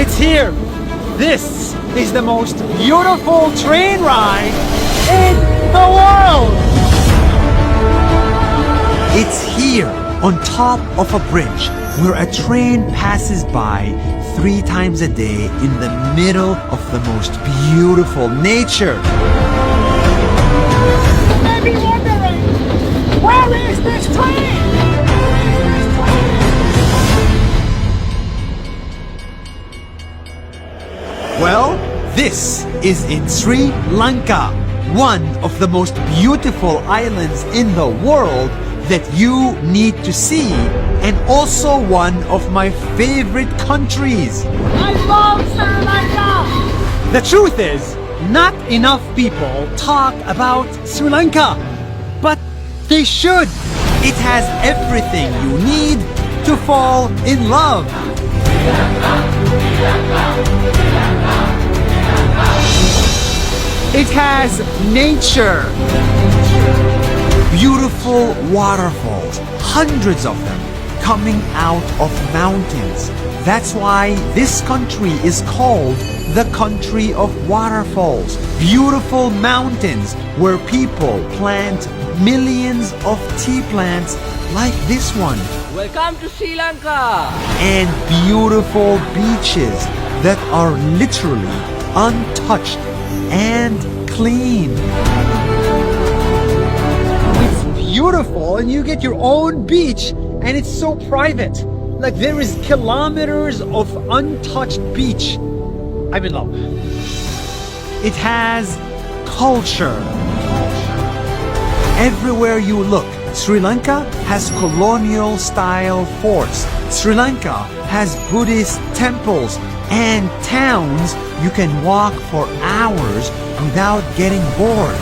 It's here. This is the most beautiful train ride in the world. It's here on top of a bridge where a train passes by 3 times a day in the middle of the most beautiful nature. You may be wondering, where is this train? Well, this is in Sri Lanka, one of the most beautiful islands in the world that you need to see, and also one of my favorite countries. I love Sri Lanka! The truth is, not enough people talk about Sri Lanka, but they should. It has everything you need to fall in love. It has nature. Beautiful waterfalls, hundreds of them, coming out of mountains. That's why this country is called the country of waterfalls. Beautiful mountains where people plant millions of tea plants like this one. Welcome to Sri Lanka! And beautiful beaches that are literally untouched and clean. It's beautiful, and you get your own beach, and it's so private. Like, there is kilometers of untouched beach. I'm in love. It has culture. Everywhere you look, Sri Lanka has colonial style forts. Sri Lanka has Buddhist temples and towns you can walk for hours without getting bored.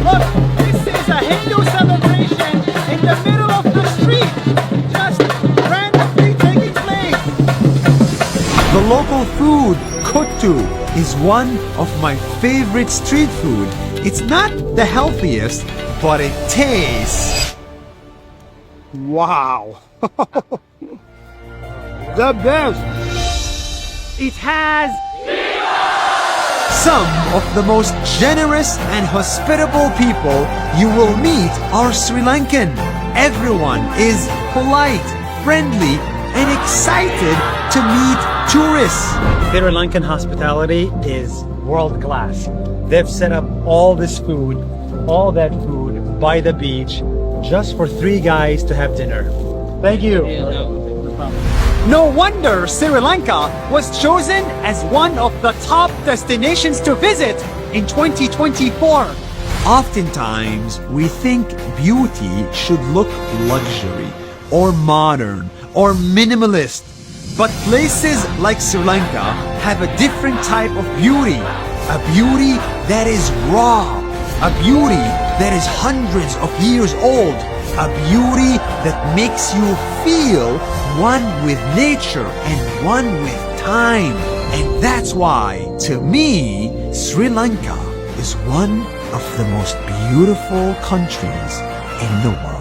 Look, this is a Hindu celebration in the middle of the street, just randomly taking place. The local food, kuttu, is one of my favorite street food. It's not the healthiest, but it tastes... wow. The best. It has some of the most generous and hospitable people you will meet are Sri Lankan. Everyone is polite, friendly, and excited to meet tourists. Sri Lankan hospitality is world class. They've set up all this food, all that food by the beach just for 3 guys to have dinner. Thank you. No wonder Sri Lanka was chosen as one of the top destinations to visit in 2024. Oftentimes, we think beauty should look luxury or modern or minimalist. But places like Sri Lanka have a different type of beauty. A beauty that is raw. A beauty that is hundreds of years old. A beauty that makes you feel one with nature and one with time. And that's why, to me, Sri Lanka is one of the most beautiful countries in the world.